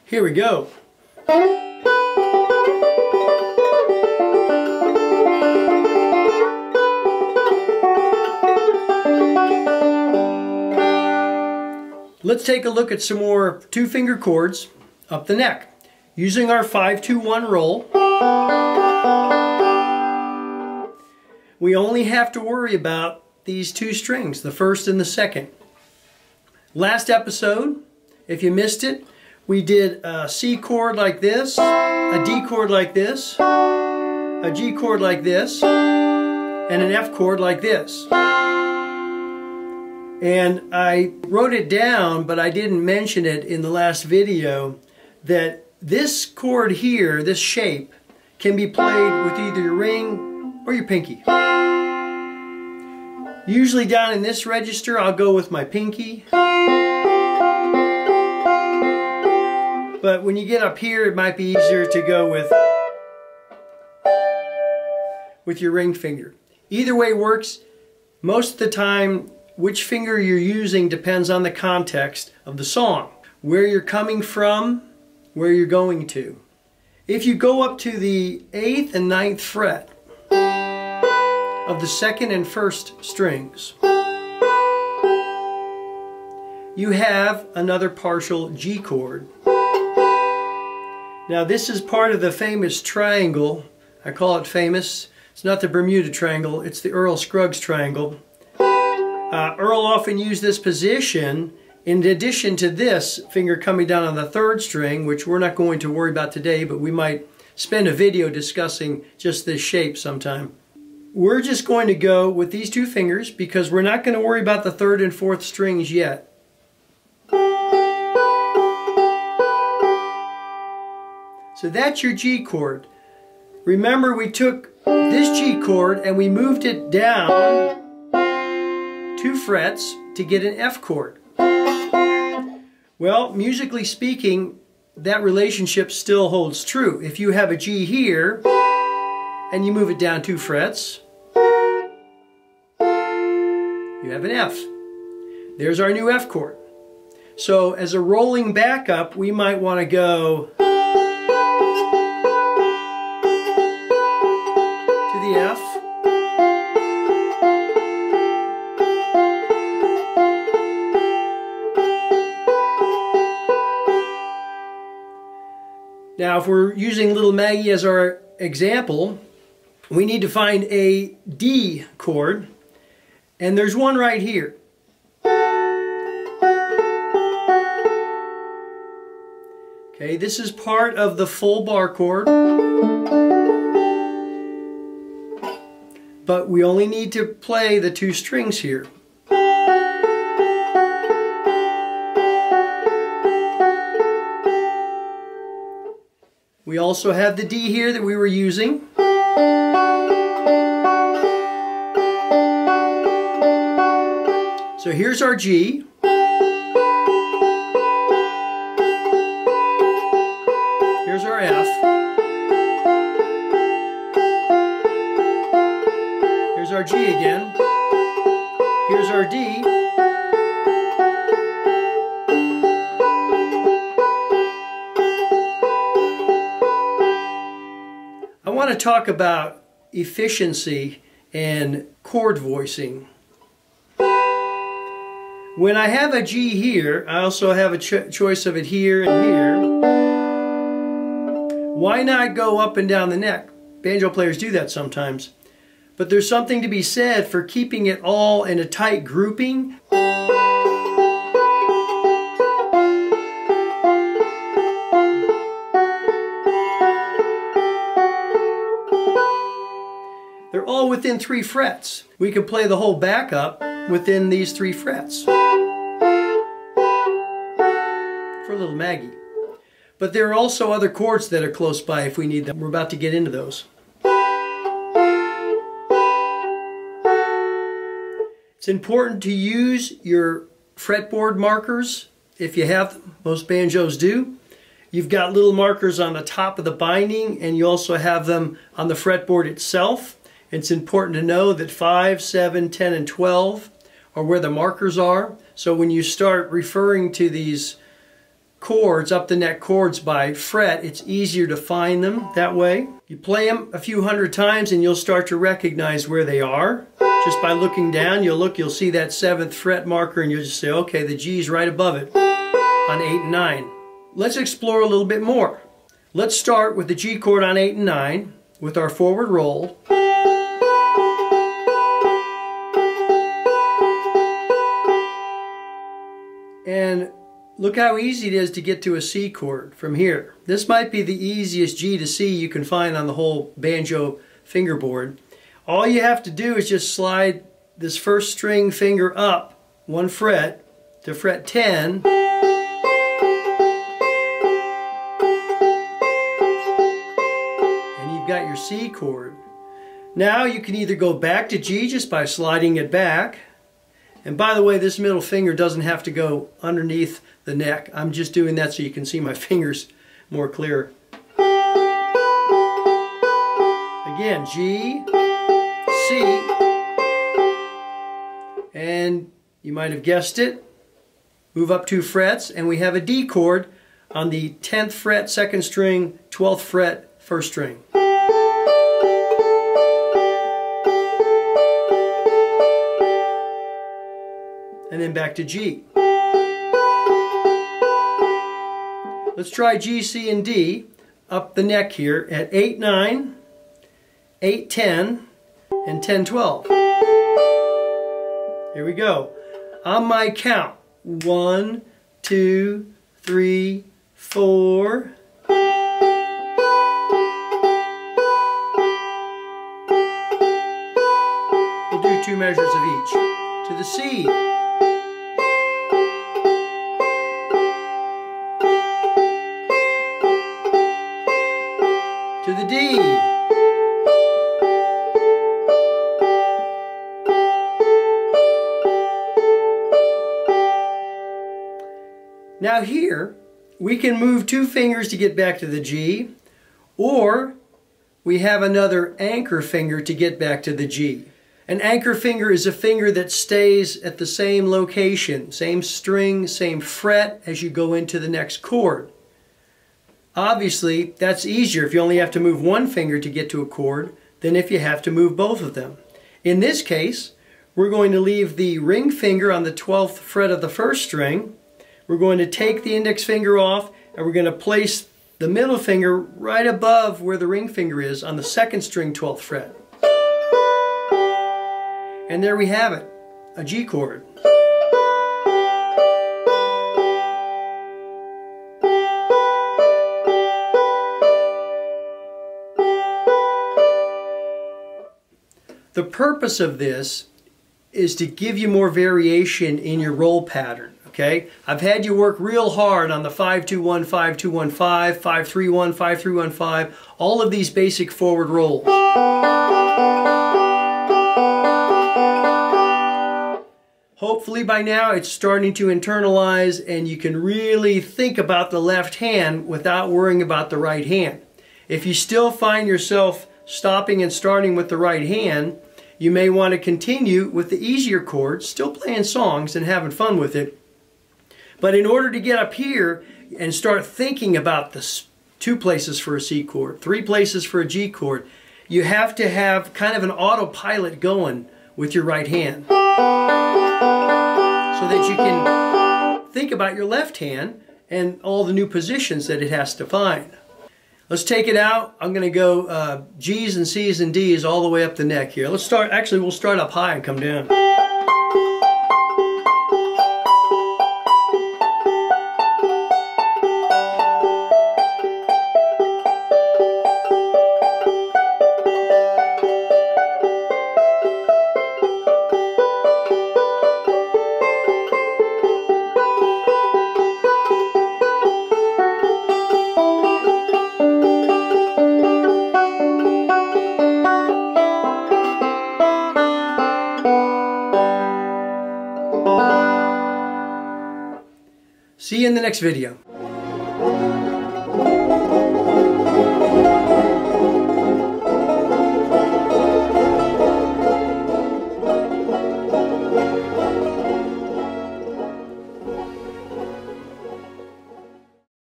Here we go. Let's take a look at some more two-finger chords up the neck. Using our 5-2-1 roll, we only have to worry about these two strings, the first and the second. Last episode, if you missed it, we did a C chord like this, a D chord like this, a G chord like this, and an F chord like this. And I wrote it down, but I didn't mention it in the last video, that this chord here, this shape, can be played with either your ring or your pinky. Usually down in this register, I'll go with my pinky. But when you get up here, it might be easier to go with your ring finger. Either way works. Most of the time, which finger you're using depends on the context of the song. Where you're coming from, where you're going to. If you go up to the 8th and 9th fret of the 2nd and 1st strings, you have another partial G chord. Now this is part of the famous triangle. I call it famous. It's not the Bermuda Triangle, it's the Earl Scruggs Triangle. Earl often used this position in addition to this finger coming down on the 3rd string, which we're not going to worry about today, but we might spend a video discussing just this shape sometime. We're just going to go with these two fingers because we're not going to worry about the 3rd and 4th strings yet. So that's your G chord. Remember, we took this G chord and we moved it down 2 frets to get an F chord. Well, musically speaking, that relationship still holds true. If you have a G here and you move it down 2 frets, you have an F. There's our new F chord. So as a rolling backup, we might want to go to the F, now, if we're using Little Maggie as our example, we need to find a D chord, and there's one right here. Okay, this is part of the full bar chord, but we only need to play the 2 strings here. We also have the D here that we were using. So here's our G. Here's our F. Here's our G again. Here's our D. I want to talk about efficiency and chord voicing. When I have a G here, I also have a choice of it here and here. Why not go up and down the neck? Banjo players do that sometimes. But there's something to be said for keeping it all in a tight grouping. They're all within 3 frets. We could play the whole backup within these 3 frets for Little Maggie. But there are also other chords that are close by if we need them. We're about to get into those. It's important to use your fretboard markers if you have them. Most banjos do. You've got little markers on the top of the binding, and you also have them on the fretboard itself. It's important to know that 5, 7, 10, and 12 are where the markers are. So when you start referring to these chords, up the neck chords by fret, it's easier to find them that way. You play them a few hundred times and you'll start to recognize where they are. Just by looking down, you'll see that 7th fret marker and you'll just say, okay, the G is right above it on 8 and 9. Let's explore a little bit more. Let's start with the G chord on 8 and 9 with our forward roll. And look how easy it is to get to a C chord from here. This might be the easiest G to C you can find on the whole banjo fingerboard. All you have to do is just slide this first string finger up 1 fret to fret 10. And you've got your C chord. Now you can either go back to G just by sliding it back. And by the way, this middle finger doesn't have to go underneath the neck. I'm just doing that so you can see my fingers more clear. Again, G, C, and you might have guessed it, move up 2 frets, and we have a D chord on the 10th fret, 2nd string, 12th fret, 1st string. And then back to G. Let's try G, C, and D up the neck here at 8, 9, 8, 10, and 10, 12. Here we go. On my count, 1, 2, 3, 4. We'll do 2 measures of each. To the C. To the D. Now here, we can move 2 fingers to get back to the G, or we have another anchor finger to get back to the G. An anchor finger is a finger that stays at the same location, same string, same fret as you go into the next chord. Obviously, that's easier if you only have to move 1 finger to get to a chord than if you have to move both of them. In this case, we're going to leave the ring finger on the 12th fret of the 1st string. We're going to take the index finger off and we're going to place the middle finger right above where the ring finger is on the 2nd string, 12th fret. And there we have it, a G chord. The purpose of this is to give you more variation in your roll pattern, okay? I've had you work real hard on the 5-2-1, 5-2-1-5, 5-3-1, 5-3-1-5, all of these basic forward rolls. Hopefully by now it's starting to internalize and you can really think about the left hand without worrying about the right hand. If you still find yourself stopping and starting with the right hand, you may want to continue with the easier chords, still playing songs and having fun with it. But in order to get up here and start thinking about the 2 places for a C chord, 3 places for a G chord, you have to have kind of an autopilot going with your right hand so that you can think about your left hand and all the new positions that it has to find. Let's take it out. I'm going to go G's and C's and D's all the way up the neck here. Let's start, actually we'll start up high and come down. See you in the next video.